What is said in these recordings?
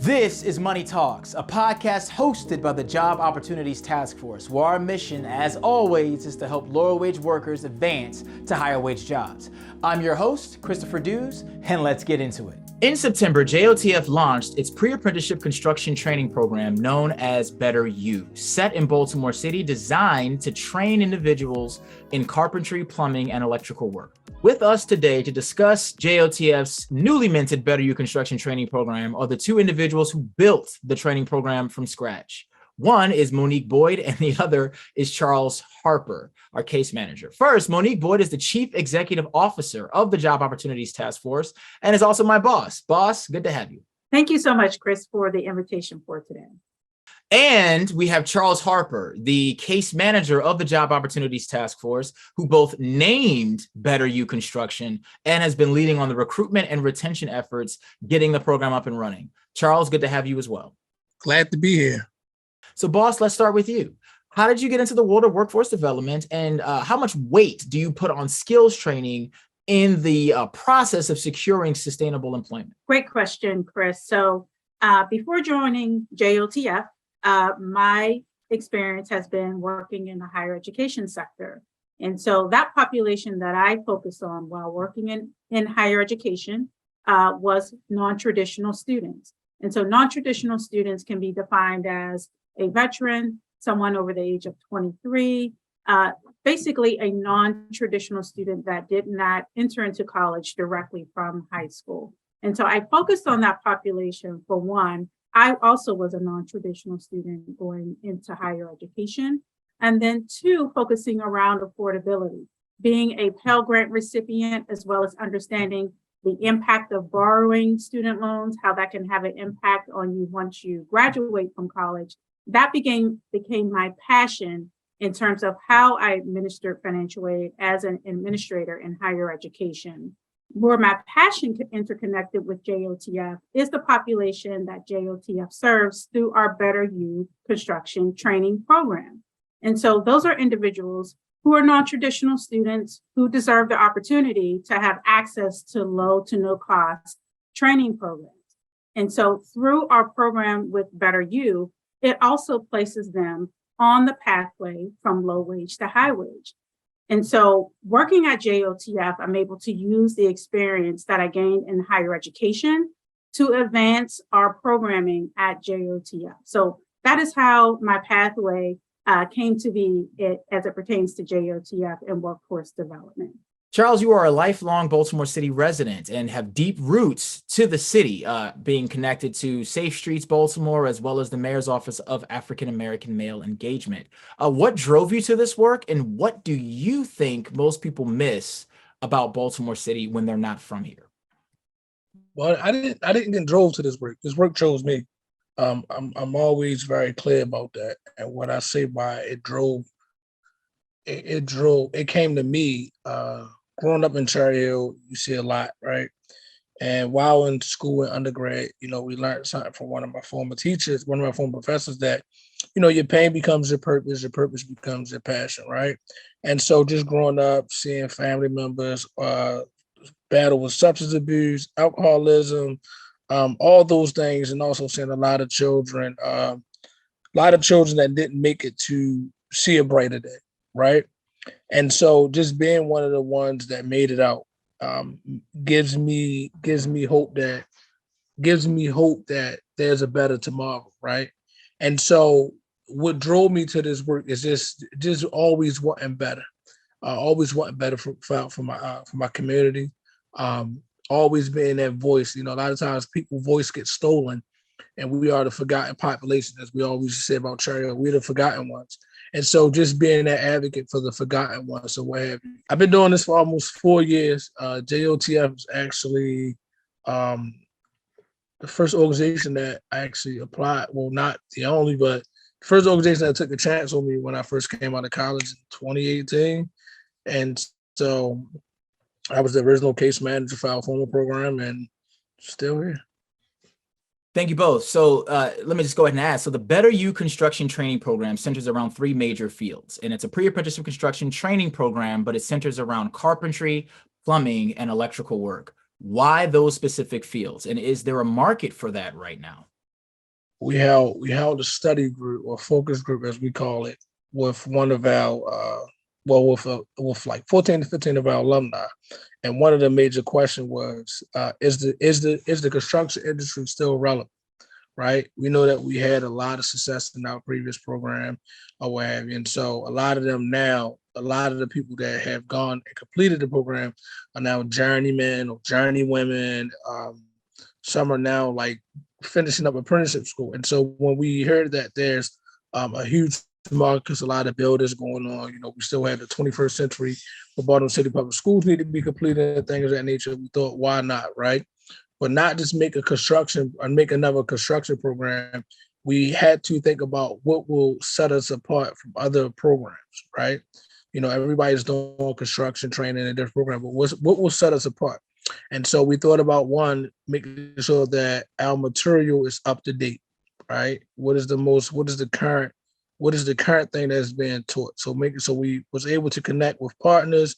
This is Money Talks, a podcast hosted by the Job Opportunities Task Force, where our mission, as always, is to help lower wage workers advance to higher wage jobs. I'm your host, Christopher Dews, and let's get into it. In September, JOTF launched its pre-apprenticeship construction training program known as BetterU, set in Baltimore City, designed to train individuals in carpentry, plumbing, and electrical work. With us today to discuss JOTF's newly minted BetterU Construction Training program are the two individuals who built the training program from scratch. One is Monique Boyd, and the other is Charles Harper, our case manager. First, Monique Boyd is the Chief Executive Officer of the Job Opportunities Task Force and is also my boss. Boss, good to have you. Thank you so much, Chris, for the invitation for today. And we have Charles Harper, the case manager of the Job Opportunities Task Force, who both named BetterU Construction and has been leading on the recruitment and retention efforts, getting the program up and running. Charles, good to have you as well. Glad to be here. So, boss, let's start with you. How did you get into the world of workforce development, and how much weight do you put on skills training in the process of securing sustainable employment? Great question, Chris. So before joining JOTF, my experience has been working in the higher education sector. And so that population that I focused on while working in higher education was non-traditional students. And so non-traditional students can be defined as a veteran, someone over the age of 23, basically a non-traditional student that did not enter into college directly from high school. And so I focused on that population for one. I also was a non-traditional student going into higher education. And then two, focusing around affordability, being a Pell Grant recipient, as well as understanding the impact of borrowing student loans, how that can have an impact on you once you graduate from college. That became my passion in terms of how I administered financial aid as an administrator in higher education. Where my passion interconnected with JOTF is the population that JOTF serves through our BetterU Construction Training program. And so those are individuals who are non-traditional students who deserve the opportunity to have access to low to no cost training programs. And so through our program with BetterU, it also places them on the pathway from low wage to high wage. And so working at JOTF, I'm able to use the experience that I gained in higher education to advance our programming at JOTF. So that is how my pathway came to be as it pertains to JOTF and workforce development. Charles, you are a lifelong Baltimore City resident and have deep roots to the city, being connected to Safe Streets Baltimore, as well as the Mayor's Office of African American Male Engagement. What drove you to this work, and what do you think most people miss about Baltimore City when they're not from here? Well, I didn't get drove to this work. This work chose me. I'm always very clear about that. And when I say why it came to me. Growing up in Cherry Hill, you see a lot, right? And while in school and undergrad, we learned something from one of my former teachers, one of my former professors, that, your pain becomes your purpose becomes your passion, right? And so just growing up, seeing family members battle with substance abuse, alcoholism, all those things, and also seeing a lot of children that didn't make it to see a brighter day, right? And so just being one of the ones that made it out gives me hope that there's a better tomorrow, right? And so what drove me to this work is just always wanting better, for my community, always being that voice. A lot of times people's voice gets stolen, and we are the forgotten population, as we always say about Cherry Hill. We're the forgotten ones. And so just being that advocate for the forgotten ones, so what have you. I've been doing this for almost 4 years. JOTF is actually the first organization that I actually applied. Well, not the only, but the first organization that took a chance on me when I first came out of college in 2018. And so I was the original case manager for our former program, and still here. Thank you both. So let me just go ahead and ask. So the BetterU Construction Training Program centers around three major fields, and it's a pre-apprenticeship construction training program, but it centers around carpentry, plumbing, and electrical work. Why those specific fields? And is there a market for that right now? we held a study group or focus group, as we call it, with one of our with like 14 to 15 of our alumni. And one of the major questions was, is the construction industry still relevant? Right? We know that we had a lot of success in our previous program or what have you. And so a lot of them now, a lot of the people that have gone and completed the program are now journeymen or journeywomen. Some are now like finishing up apprenticeship school. And so when we heard that there's a huge market, a lot of builders going on, we still have the 21st century for Baltimore City Public Schools need to be completed and things of that nature. We thought, why not, right? But not just make another construction program. We had to think about what will set us apart from other programs, right? Everybody's doing construction training in a different program, but what will set us apart? And so we thought about one, making sure that our material is up to date, right? What is the current thing that's being taught? So we was able to connect with partners,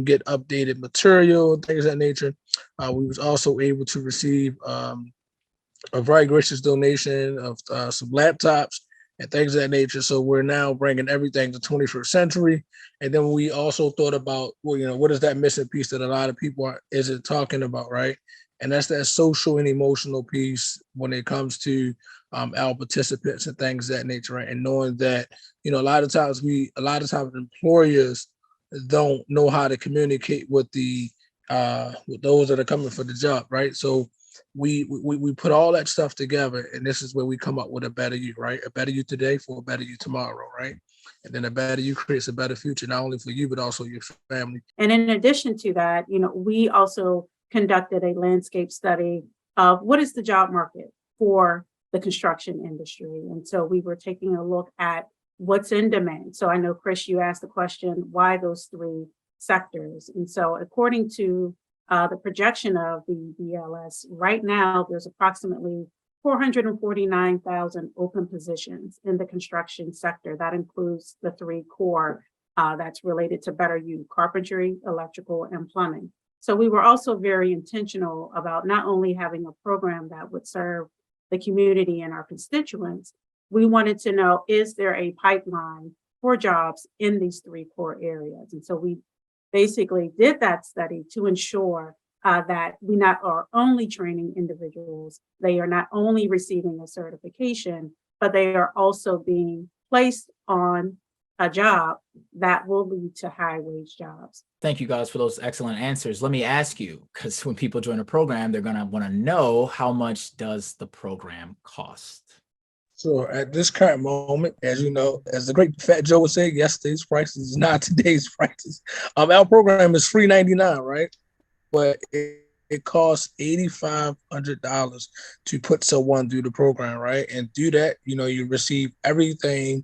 get updated material and things of that nature. We was also able to receive a very gracious donation of some laptops and things of that nature. So we're now bringing everything to 21st century. And then we also thought about, what is that missing piece that a lot of people isn't talking about, right? And that's that social and emotional piece when it comes to our participants and things of that nature, right? And knowing that, a lot of times employers don't know how to communicate with with those that are coming for the job, right? So we put all that stuff together, and this is where we come up with a better you, right? A better you today for a better you tomorrow, right? And then a better you creates a better future, not only for you, but also your family. And in addition to that, we also conducted a landscape study of what is the job market for the construction industry. And so we were taking a look at what's in demand. So I know, Chris, you asked the question, why those three sectors? And so according to the projection of the BLS, right now, there's approximately 449,000 open positions in the construction sector. That includes the three core that's related to BetterU: carpentry, electrical, and plumbing. So we were also very intentional about not only having a program that would serve the community and our constituents, we wanted to know, is there a pipeline for jobs in these three core areas? And so we basically did that study to ensure that we not are only training individuals, they are not only receiving a certification, but they are also being placed on a job that will lead to high wage jobs. Thank you guys for those excellent answers. Let me ask you, because when people join a program, they're going to want to know, how much does the program cost? So at this current moment, as you know, as the great Fat Joe would say, yesterday's prices is not today's prices. Our program is free $99, right? But it costs $8,500 to put someone through the program, right? And do that, you receive everything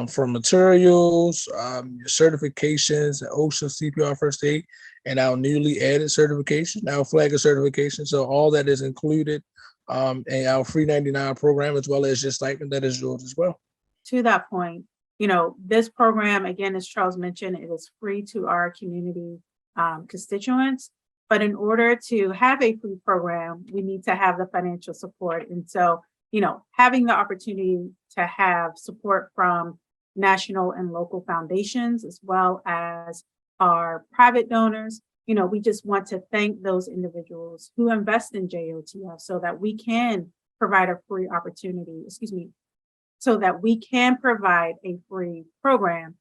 from materials, your certifications, OSHA, CPR, first aid, and our newly added certification, our Flagger certification. So all that is included in our free 99 program, as well as your stipend that is yours as well. To that point, this program, again, as Charles mentioned, it is free to our community constituents. But in order to have a free program, we need to have the financial support. And so, having the opportunity to have support from national and local foundations, as well as our private donors, we just want to thank those individuals who invest in JOTF so that we can provide a free opportunity, so that we can provide a free program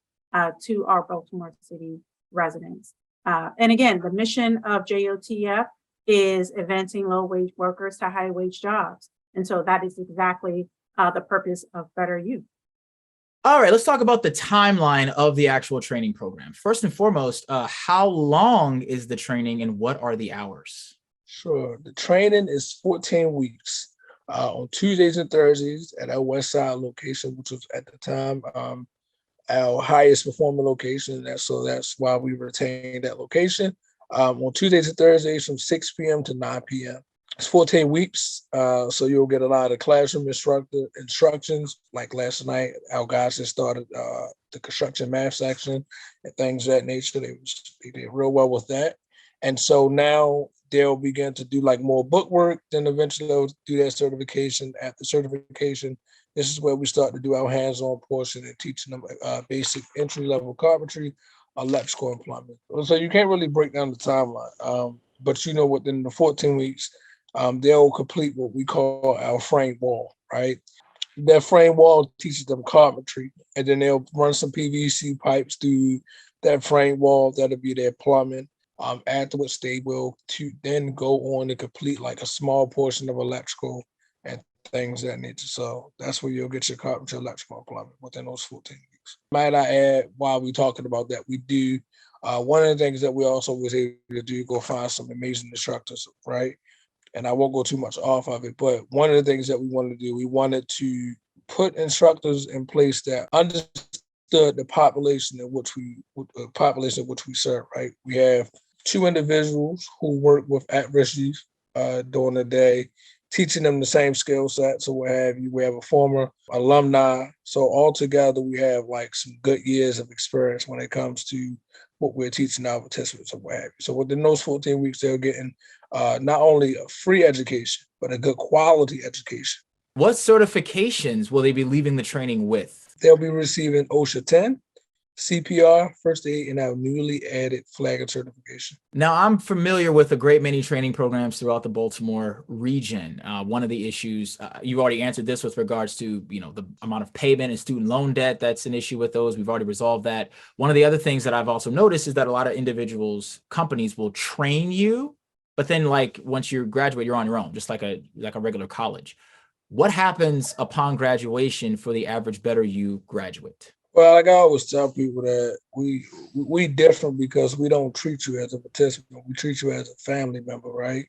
to our Baltimore City residents. And again, the mission of JOTF is advancing low-wage workers to high-wage jobs. And so that is exactly the purpose of BetterU. All right, let's talk about the timeline of the actual training program. First and foremost, how long is the training and what are the hours? Sure. The training is 14 weeks on Tuesdays and Thursdays at our West Side location, which was at the time our highest performing location. That's why we retained that location. On Tuesdays and Thursdays from 6 p.m. to 9 p.m. It's 14 weeks, so you'll get a lot of classroom instructions. Like last night, our guys just started the construction math section and things of that nature. They did real well with that. And so now they'll begin to do like more book work, then eventually they'll do that certification. After certification, this is where we start to do our hands-on portion and teaching them basic entry-level carpentry, electrical and plumbing. So you can't really break down the timeline, but you know, within the 14 weeks, they'll complete what we call our frame wall, right? That frame wall teaches them carpentry, and then they'll run some PVC pipes through that frame wall. That'll be their plumbing. Afterwards, they will then go on to complete like a small portion of electrical and things of that nature. So that's where you'll get your carpentry, electrical, and plumbing within those 14 weeks. Might I add, while we're talking about that, we do one of the things that we also was able to do, go find some amazing instructors, right? And I won't go too much off of it, but one of the things that we wanted to do, we wanted to put instructors in place that understood the population in which we serve, right? We have 2 individuals who work with at-risk youth during the day, teaching them the same skill sets or what have you. We have a former alumni. So altogether, we have like some good years of experience when it comes to what we're teaching our participants or what have you. So within those 14 weeks, they're getting not only a free education, but a good quality education. What certifications will they be leaving the training with? They'll be receiving OSHA 10, CPR, first aid, and our newly added flag certification. Now, I'm familiar with a great many training programs throughout the Baltimore region. One of the issues, you already answered this with regards to, the amount of payment and student loan debt. That's an issue with those. We've already resolved that. One of the other things that I've also noticed is that a lot of companies will train you, but then like once you graduate, you're on your own, just like a regular college. What happens upon graduation for the average BetterU graduate? Well, like I always tell people that we different because we don't treat you as a participant. We treat you as a family member, right?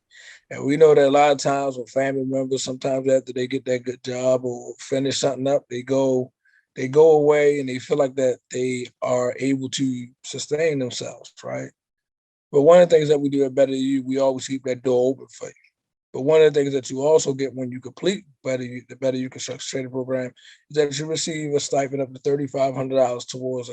And we know that a lot of times with family members, sometimes after they get that good job or finish something up, they go away and they feel like that they are able to sustain themselves, right? But one of the things that we do at BetterU, we always keep that door open for you. But one of the things that you also get when you complete the BetterU Construction Training program is that you receive a stipend up to $3,500 towards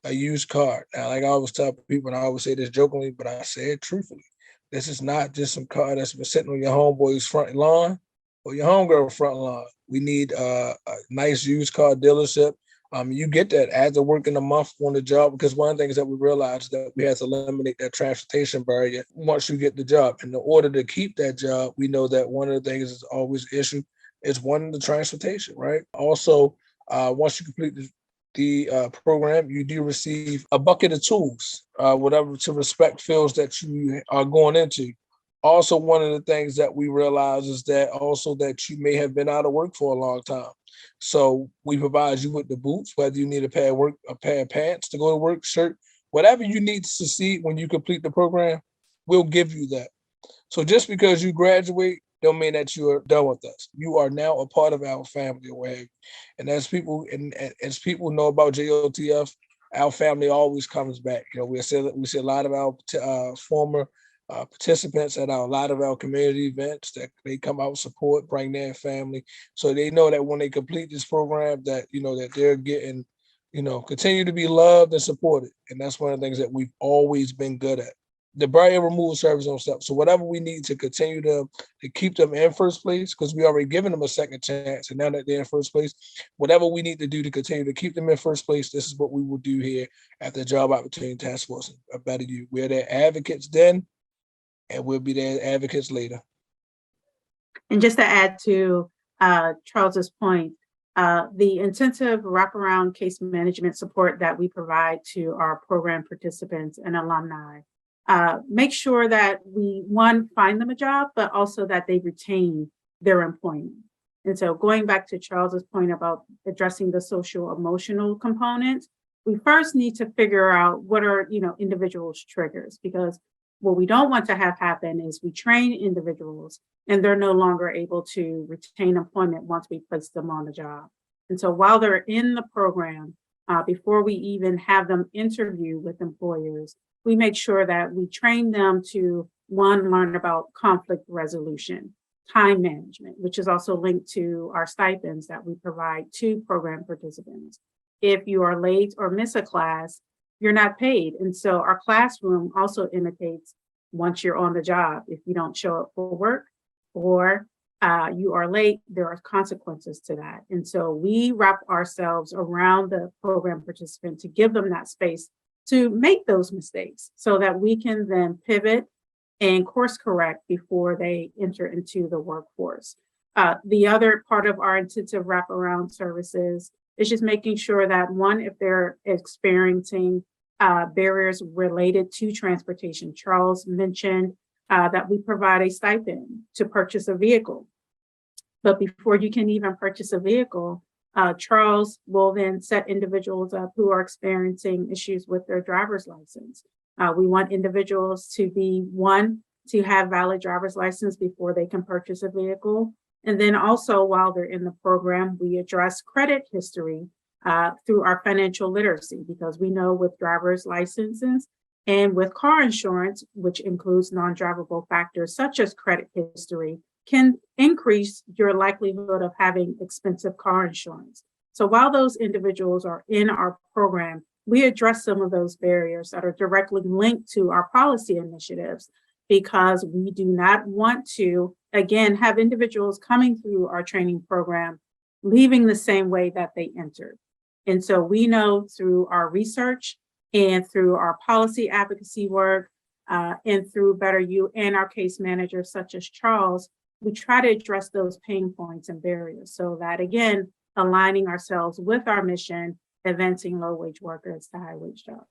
a used car. Now, like I always tell people, and I always say this jokingly, but I say it truthfully. This is not just some car that's been sitting on your homeboy's front lawn or your homegirl's front lawn. We need a nice used car dealership. You get that as a working a month on the job, because one of the things that we realized that we have to eliminate that transportation barrier once you get the job. And in order to keep that job, we know that one of the things that's always an issue is the transportation, right? Also, once you complete the program, you do receive a bucket of tools, whatever to respect fields that you are going into. Also, one of the things that we realize is that also that you may have been out of work for a long time. So we provide you with the boots, whether you need a pair of pants to go to work, shirt, whatever you need to succeed when you complete the program, we'll give you that. So just because you graduate don't mean that you are done with us. You are now a part of our family away. And as people know about JOTF, our family always comes back. We see a lot of our former participants at a lot of our community events that they come out, support, bring their family. So they know that when they complete this program that, that they're getting, continue to be loved and supported. And that's one of the things that we've always been good at. The barrier removal service on stuff. So whatever we need to continue to keep them in first place, because we already given them a second chance, and now that they're in first place, whatever we need to do to continue to keep them in first place, this is what we will do here at the Job Opportunity Task Force at BetterU. We're their advocates then, and we'll be their advocates later. And just to add to Charles's point, the intensive wraparound case management support that we provide to our program participants and alumni, make sure that we, one, find them a job, but also that they retain their employment. And so going back to Charles's point about addressing the social emotional component, we first need to figure out what are, individuals' triggers, because what we don't want to have happen is we train individuals and they're no longer able to retain employment once we place them on the job. And so while they're in the program, before we even have them interview with employers, we make sure that we train them to, one, learn about conflict resolution, time management, which is also linked to our stipends that we provide to program participants. If you are late or miss a class, you're not paid. And so our classroom also imitates once you're on the job. If you don't show up for work or you are late, there are consequences to that. And so we wrap ourselves around the program participant to give them that space to make those mistakes so that we can then pivot and course correct before they enter into the workforce. The other part of our intensive wraparound services is just making sure that, one, if they're experiencing barriers related to transportation, Charles mentioned that we provide a stipend to purchase a vehicle. But before you can even purchase a vehicle, Charles will then set individuals up who are experiencing issues with their driver's license. We want individuals to be, one, to have valid driver's license before they can purchase a vehicle. And then also, while they're in the program, we address credit history through our financial literacy, because we know with driver's licenses and with car insurance, which includes non-drivable factors such as credit history, can increase your likelihood of having expensive car insurance. So while those individuals are in our program, we address some of those barriers that are directly linked to our policy initiatives, because we do not want to, again, have individuals coming through our training program leaving the same way that they entered. And so we know through our research and through our policy advocacy work and through BetterU and our case managers such as Charles, we try to address those pain points and barriers so that, again, aligning ourselves with our mission, advancing low-wage workers to high-wage jobs.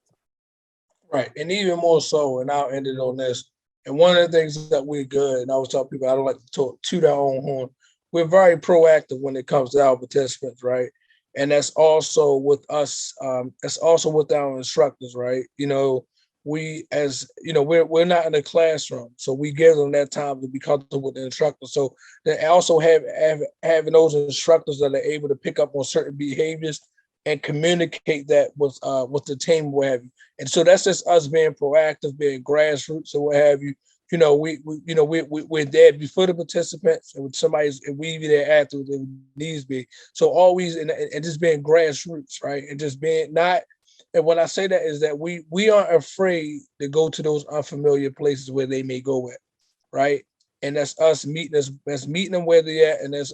Right, and even more so, and I'll end it on this. And one of the things that we're good, and I always tell people, I don't like to talk to their own horn. We're very proactive when it comes to our participants, right? And that's also with us. That's also with our instructors, right? You know, we, as you know, we're not in a classroom, so we give them that time to be comfortable with the instructor. So they also having those instructors that are able to pick up on certain behaviors and communicate that with the team, what have you. And so that's just us being proactive, being grassroots or what have you. You know, we're there before the participants, and if we be there afterwards, if it needs be. So always and just being grassroots, right? And just being not. And when I say that is that we aren't afraid to go to those unfamiliar places where they may go at, right? And that's us meeting them where they're at. And as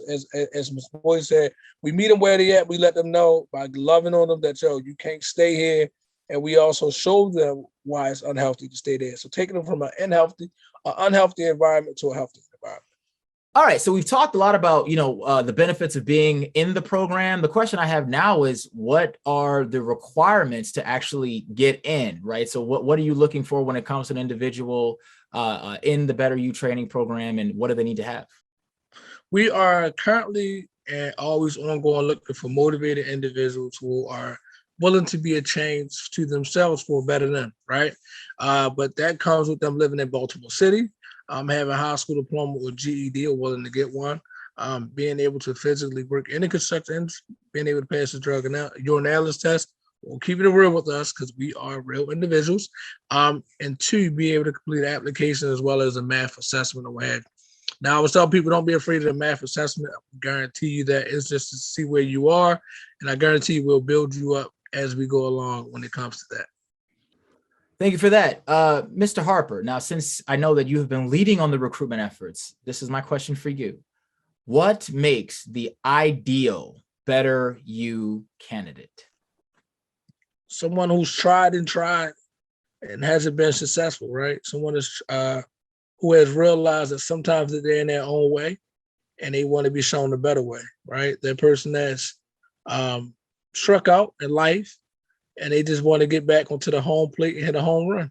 Ms. Boyd said, we meet them where they're at. We let them know by loving on them that, you can't stay here. And we also show them why it's unhealthy to stay there. So taking them from an unhealthy environment to a healthy environment. All right. So we've talked a lot about, the benefits of being in the program. The question I have now is, what are the requirements to actually get in, right? So what are you looking for when it comes to an individual in the BetterU training program, and what do they need to have? We are currently and always ongoing looking for motivated individuals who are willing to be a change to themselves for better them, right? But that comes with them living in Baltimore City, having a high school diploma or GED or willing to get one, being able to physically work in the construction industry, being able to pass the drug urinalysis test. We'll keep it real with us because we are real individuals. And two, be able to complete an application as well as a math assessment or what have you. Now, I always tell people, don't be afraid of the math assessment. I guarantee you that it's just to see where you are. And I guarantee you we'll build you up as we go along when it comes to that. Thank you for that. Mr. Harper, now, since I know that you have been leading on the recruitment efforts, this is my question for you. What makes the ideal BetterU candidate? Someone who's tried and hasn't been successful, right? Someone who has realized that sometimes that they're in their own way and they want to be shown a better way, right? That person that's struck out in life and they just want to get back onto the home plate and hit a home run.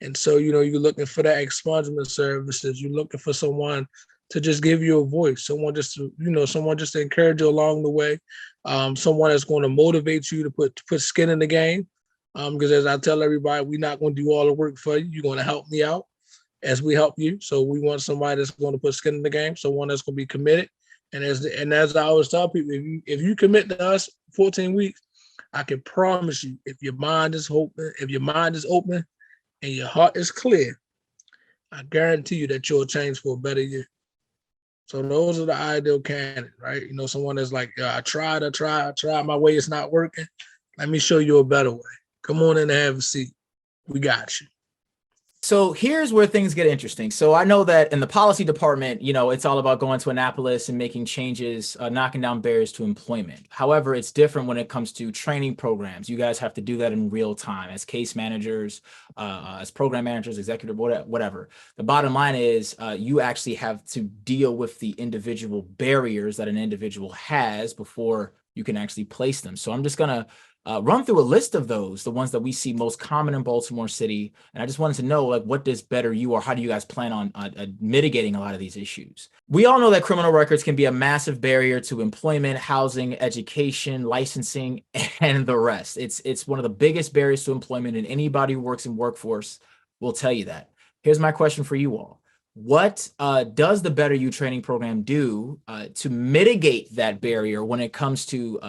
And so, you're looking for that expungement services. You're looking for someone to just give you a voice, someone just to encourage you along the way, someone that's going to motivate you to put skin in the game. Because as I tell everybody, we're not going to do all the work for you. You're going to help me out as we help you. So we want somebody that's going to put skin in the game, someone that's going to be committed. And as I always tell people, if you commit to us 14 weeks, I can promise you, if your mind is open, and your heart is clear, I guarantee you that you'll change for a better year. So those are the ideal candidates, right? Someone that's like, I tried my way, it's not working. Let me show you a better way. Come on in and have a seat. We got you. So here's where things get interesting. So I know that in the policy department, it's all about going to Annapolis and making changes, knocking down barriers to employment. However, it's different when it comes to training programs. You guys have to do that in real time as case managers, as program managers, executive, whatever. The bottom line is you actually have to deal with the individual barriers that an individual has before you can actually place them. So I'm just going to run through a list of those, the ones that we see most common in Baltimore City. And I just wanted to know, what does BetterU, or how do you guys plan on mitigating a lot of these issues? We all know that criminal records can be a massive barrier to employment, housing, education, licensing, and the rest. It's one of the biggest barriers to employment, and anybody who works in workforce will tell you that. Here's my question for you all. What does the BetterU training program do to mitigate that barrier when it comes to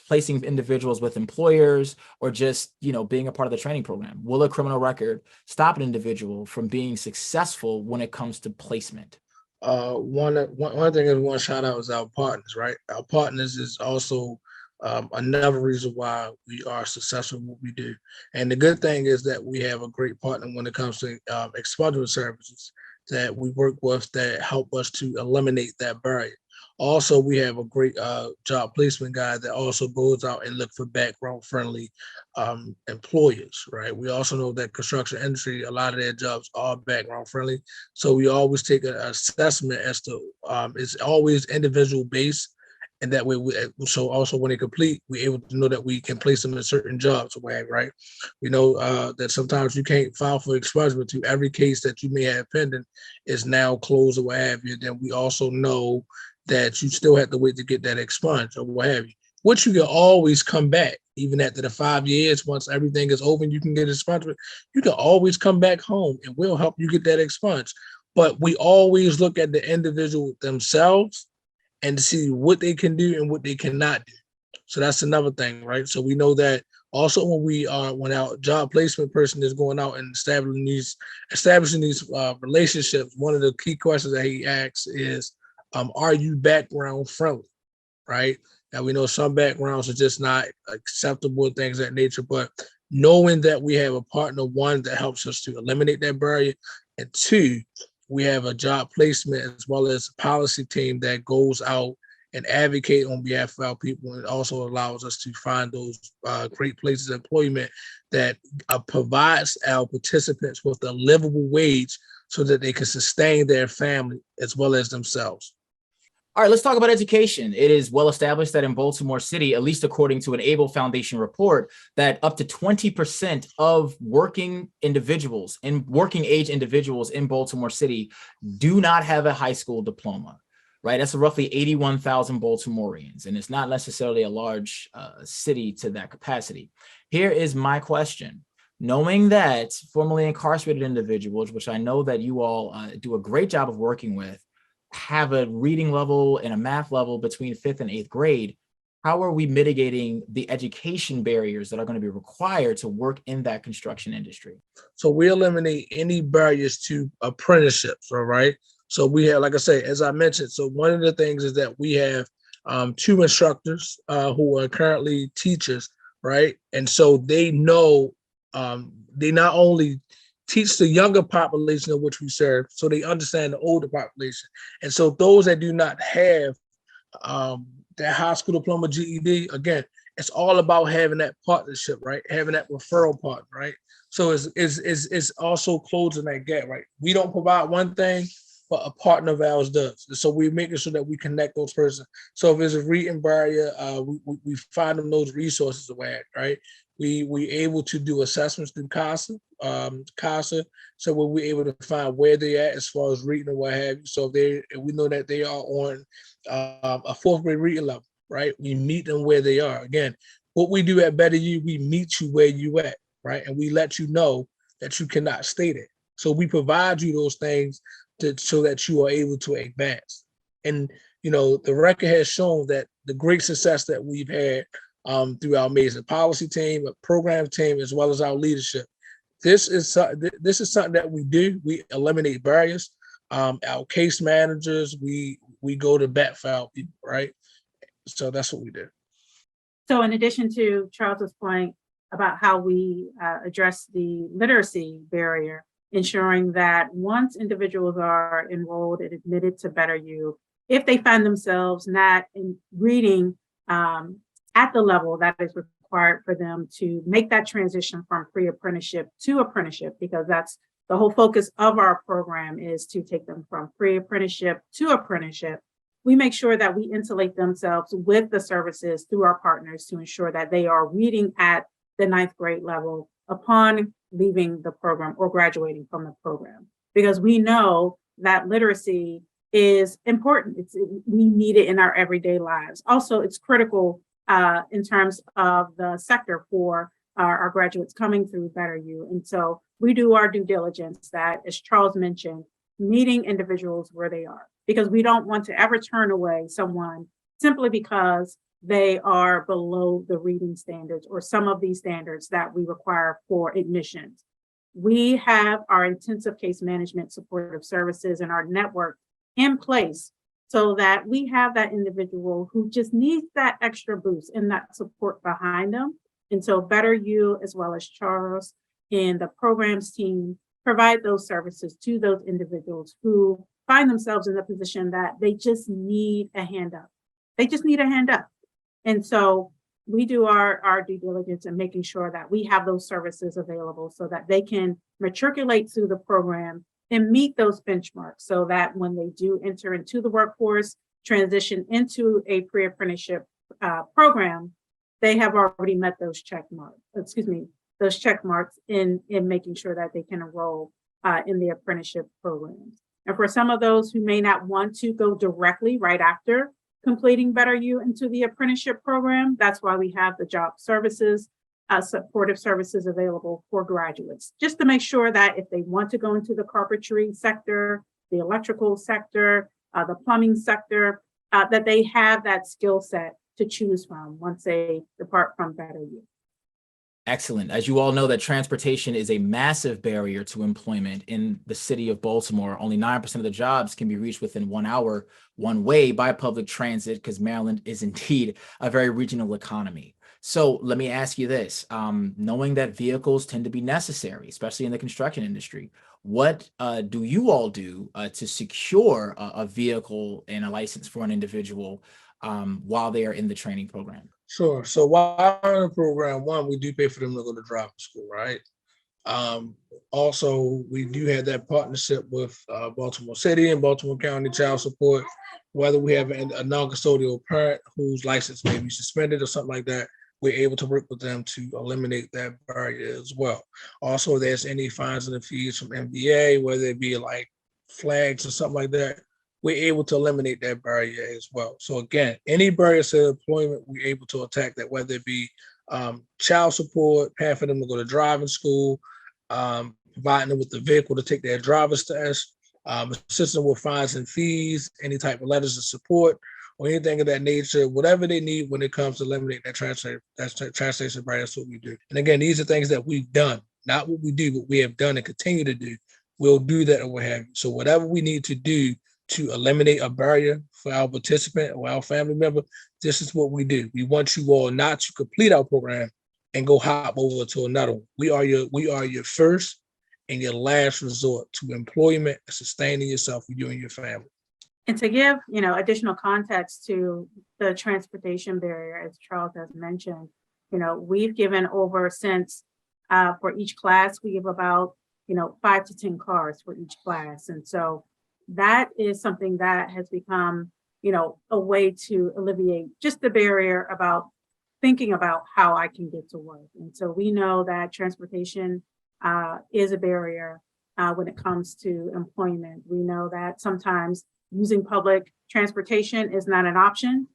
placing individuals with employers, or just, being a part of the training program? Will a criminal record stop an individual from being successful when it comes to placement? One thing I want to shout out is our partners, right? Our partners is also another reason why we are successful in what we do. And the good thing is that we have a great partner when it comes to expungement services that we work with that help us to eliminate that barrier. Also, we have a great job placement guy that also goes out and look for background-friendly employers, right? We also know that construction industry, a lot of their jobs are background-friendly. So we always take an assessment as to, it's always individual-based. And that way, so also when they complete, we're able to know that we can place them in certain jobs, right? We know that sometimes you can't file for expungement to every case that you may have pending is now closed or what have you. Then we also know that you still have to wait to get that expunged or what have you, which you can always come back. Even after the 5 years, once everything is over and you can get expungement, you can always come back home and we'll help you get that expunged. But we always look at the individual themselves and to see what they can do and what they cannot do. So that's another thing, right? So we know that also when our job placement person is going out and establishing these relationships, one of the key questions that he asks is, are you background friendly, right? Now we know some backgrounds are just not acceptable and things of that nature, but knowing that we have a partner, one, that helps us to eliminate that barrier, and two, we have a job placement as well as a policy team that goes out and advocate on behalf of our people, and also allows us to find those great places of employment that provides our participants with a livable wage so that they can sustain their family as well as themselves. All right, let's talk about education. It is well established that in Baltimore City, at least according to an Able Foundation report, that up to 20% of working age individuals in Baltimore City do not have a high school diploma, right? That's roughly 81,000 Baltimoreans, and it's not necessarily a large city to that capacity. Here is my question. Knowing that formerly incarcerated individuals, which I know that you all do a great job of working with, have a reading level and a math level between 5th and 8th grade, how are we mitigating the education barriers that are going to be required to work in that construction industry? So we eliminate any barriers to apprenticeships, all right? So we have, like I say, as I mentioned, so one of the things is that we have 2 instructors who are currently teachers, right? And so they know, they not only teach the younger population of which we serve, so they understand the older population. And so those that do not have that high school diploma, GED, again, it's all about having that partnership, right? Having that referral partner, right? So it's also closing that gap, right? We don't provide one thing, but a partner of ours does. So we're making sure that we connect those persons. So if there's a reading barrier, we find them those resources away, right? We able to do assessments through CASA, so we're able to find where they're at as far as reading or what have you. So if we know that they are on a 4th grade reading level, right? We meet them where they are. Again, what we do at BetterU, we meet you where you at, right? And we let you know that you cannot stay there. So we provide you those things so that you are able to advance. And the record has shown that the great success that we've had through our amazing policy team, a program team, as well as our leadership. This is something that we do. We eliminate barriers. Our case managers, we go to bat for our people, right? So that's what we do. So in addition to Charles's point, about how we address the literacy barrier, ensuring that once individuals are enrolled and admitted to BetterU, if they find themselves not in reading at the level that is required for them to make that transition from pre-apprenticeship to apprenticeship, because that's the whole focus of our program, is to take them from pre-apprenticeship to apprenticeship. We make sure that we insulate themselves with the services through our partners to ensure that they are reading at the 9th grade level upon leaving the program or graduating from the program, because we know that literacy is important. We need it in our everyday lives. Also, it's critical in terms of the sector for our graduates coming through BetterU. And so we do our due diligence that, as Charles mentioned, meeting individuals where they are, because we don't want to ever turn away someone simply because they are below the reading standards or some of these standards that we require for admissions. We have our intensive case management supportive services and our network in place so that we have that individual who just needs that extra boost and that support behind them. And so BetterU, as well as Charles and the programs team, provide those services to those individuals who find themselves in the position that they just need a hand up. They just need a hand up. And so we do our due diligence in making sure that we have those services available so that they can matriculate through the program and meet those benchmarks, so that when they do enter into the workforce, transition into a pre-apprenticeship program, they have already met those check marks in making sure that they can enroll in the apprenticeship programs. And for some of those who may not want to go directly right after completing BetterU into the apprenticeship program, that's why we have the job services, supportive services available for graduates, just to make sure that if they want to go into the carpentry sector, the electrical sector, the plumbing sector, that they have that skill set to choose from once they depart from BetterU. Excellent. As you all know, that transportation is a massive barrier to employment in the city of Baltimore. Only 9% of the jobs can be reached within 1 hour one way by public transit, because Maryland is indeed a very regional economy. So let me ask you this, knowing that vehicles tend to be necessary, especially in the construction industry, what do you all do to secure a vehicle and a license for an individual while they are in the training program? Sure. So while in the program, one, we do pay for them to go to driving school, right? Also, we do have that partnership with Baltimore City and Baltimore County Child Support. Whether we have a non-custodial parent whose license may be suspended or something like that, we're able to work with them to eliminate that barrier as well. Also, if there's any fines and fees from MDA, whether it be like flags or something like that, we're able to eliminate that barrier as well. So again, any barriers to employment, we're able to attack that, whether it be child support, paying for them to go to driving school, providing them with the vehicle to take their driver's test, assisting with fines and fees, any type of letters of support, or anything of that nature, whatever they need when it comes to eliminating that transportation barrier, that's what we do. And again, these are things that we've done, not what we do, but we have done and continue to do. We'll do that or what have you. So whatever we need to do to eliminate a barrier for our participant or our family member, this is what we do. We want you all not to complete our program and go hop over to another one. We are your first and your last resort to employment and sustaining yourself for you and your family. And to give, additional context to the transportation barrier, as Charles has mentioned, we've given over since for each class, we give about, 5 to 10 cars for each class. And so that is something that has become, a way to alleviate just the barrier about thinking about how I can get to work. And so we know that transportation is a barrier when it comes to employment. We know that sometimes using public transportation is not an option.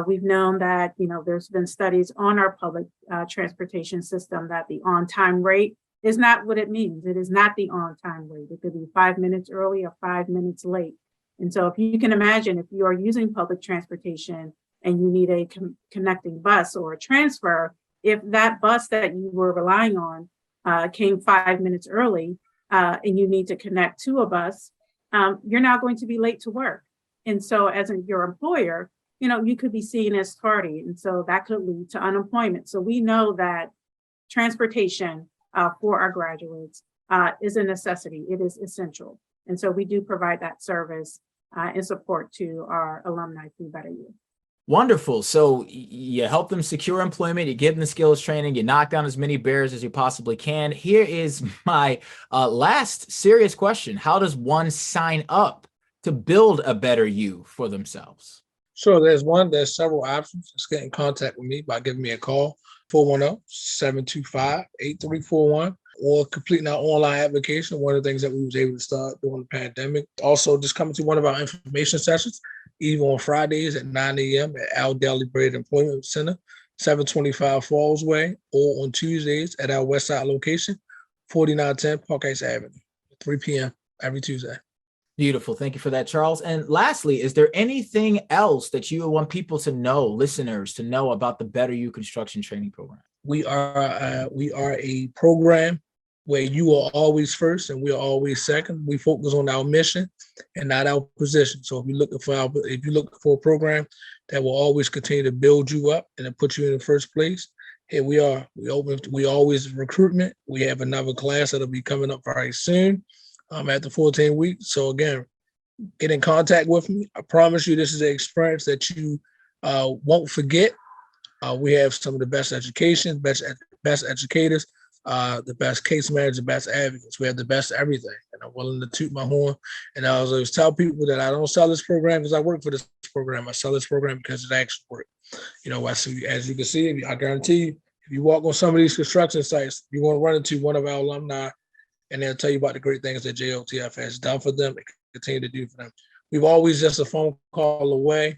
We've known that, there's been studies on our public transportation system that the on-time rate is not what it means. It is not the on-time rate. It could be 5 minutes early or 5 minutes late. And so if you can imagine, if you are using public transportation and you need a connecting bus or a transfer, if that bus that you were relying on came 5 minutes early and you need to connect to a bus, you're now going to be late to work. And so as your employer, you could be seen as tardy. And so that could lead to unemployment. So we know that transportation for our graduates is a necessity. It is essential. And so we do provide that service and support to our alumni through BetterU. Wonderful. So you help them secure employment, you give them the skills training, you knock down as many barriers as you possibly can. Here is my last serious question. How does one sign up to build a better you for themselves? Sure, there's several options. Just get in contact with me by giving me a call, 410-725-8341, or completing our online application, one of the things that we was able to start during the pandemic. Also, just coming to one of our information sessions, either on Fridays at 9 a.m. at Al Daly Braid Employment Center, 725 Falls Way, or on Tuesdays at our Westside location, 4910 Park Heights Avenue, 3 p.m. every Tuesday. Beautiful. Thank you for that, Charles. And lastly, is there anything else that you want people to know, listeners, to know about the BetterU Construction Training Program? We are a program where you are always first and we are always second. We focus on our mission and not our position. So if you're looking for a program that will always continue to build you up and to put you in the first place, here we are. We always recruitment. We have another class that'll be coming up very soon. After 14 weeks. So again, get in contact with me. I promise you this is an experience that you won't forget. We have some of the best education, best educators, the best case managers, the best advocates. We have the best everything. And I'm willing to toot my horn. And I always tell people that I don't sell this program because I work for this program. I sell this program because it actually works. As you can see, I guarantee you, if you walk on some of these construction sites, you're going to run into one of our alumni and they'll tell you about the great things that JOTF has done for them and continue to do for them. We've always just a phone call away,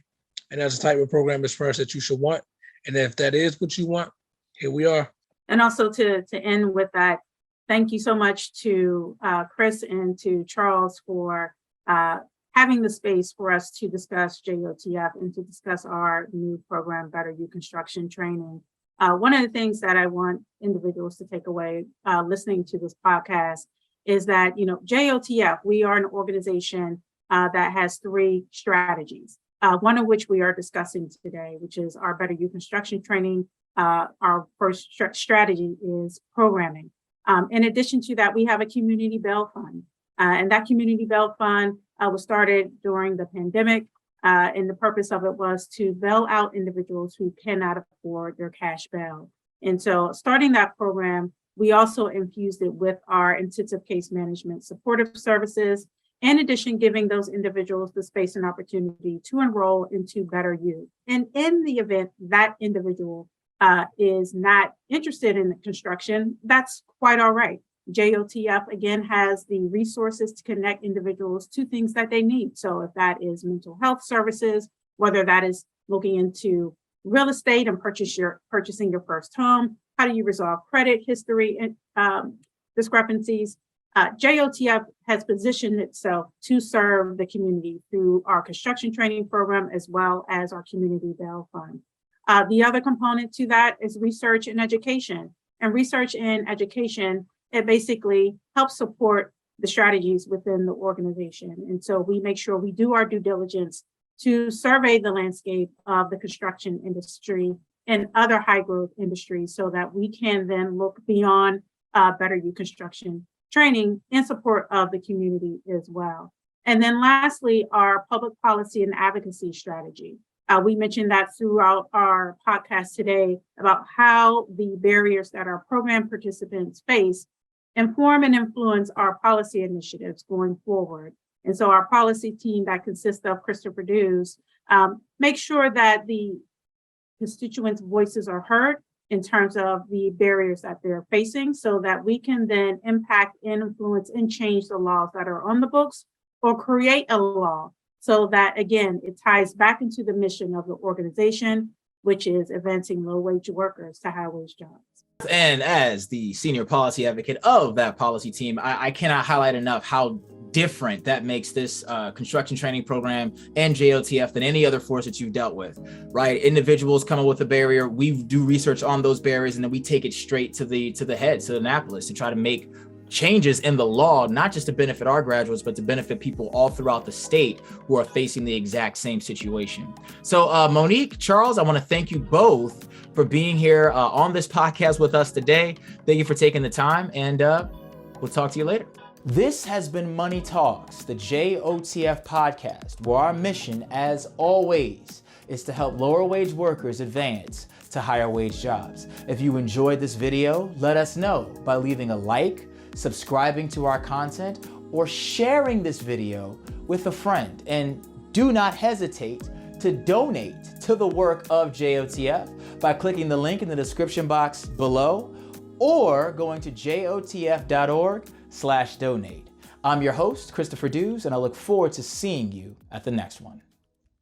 and that's the type of program experience that you should want. And if that is what you want, here we are. And also to end with that, thank you so much to Chris and to Charles for having the space for us to discuss JOTF and to discuss our new program, BetterU Construction Training. One of the things that I want individuals to take away listening to this podcast is that, JOTF, we are an organization that has 3 strategies, one of which we are discussing today, which is our BetterU Construction Training. Our first strategy is programming. In addition to that, we have a community bail fund, and that community bail fund was started during the pandemic. And the purpose of it was to bail out individuals who cannot afford their cash bail. And so starting that program, we also infused it with our intensive case management supportive services, in addition, giving those individuals the space and opportunity to enroll into BetterU. And in the event that individual is not interested in construction, that's quite all right. JOTF, again, has the resources to connect individuals to things that they need. So if that is mental health services, whether that is looking into real estate and purchasing your first home, how do you resolve credit history and discrepancies, JOTF has positioned itself to serve the community through our construction training program as well as our community bail fund. The other component to that is research and education. And research and education, it basically helps support the strategies within the organization. And so we make sure we do our due diligence to survey the landscape of the construction industry and other high growth industries so that we can then look beyond BetterU Construction Training in support of the community as well. And then lastly, our public policy and advocacy strategy. We mentioned that throughout our podcast today about how the barriers that our program participants face inform and influence our policy initiatives going forward. And so our policy team that consists of Christopher Dews make sure that the constituents' voices are heard in terms of the barriers that they're facing so that we can then impact and influence and change the laws that are on the books or create a law so that, again, it ties back into the mission of the organization, which is advancing low-wage workers to high-wage jobs. And as the senior policy advocate of that policy team, I cannot highlight enough how different that makes this construction training program and JOTF than any other force that you've dealt with, right? Individuals come up with a barrier, we do research on those barriers, and then we take it straight to the head, to Annapolis, to try to make changes in the law, not just to benefit our graduates, but to benefit people all throughout the state who are facing the exact same situation. So Monique, Charles, I want to thank you both for being here on this podcast with us today. Thank you for taking the time, and we'll talk to you later. This has been Money Talks, the JOTF podcast, where our mission, as always, is to help lower wage workers advance to higher wage jobs. If you enjoyed this video, let us know by leaving a like, subscribing to our content, or sharing this video with a friend. And do not hesitate to donate to the work of JOTF by clicking the link in the description box below or going to jotf.org/donate. I'm your host, Christopher Dews, and I look forward to seeing you at the next one.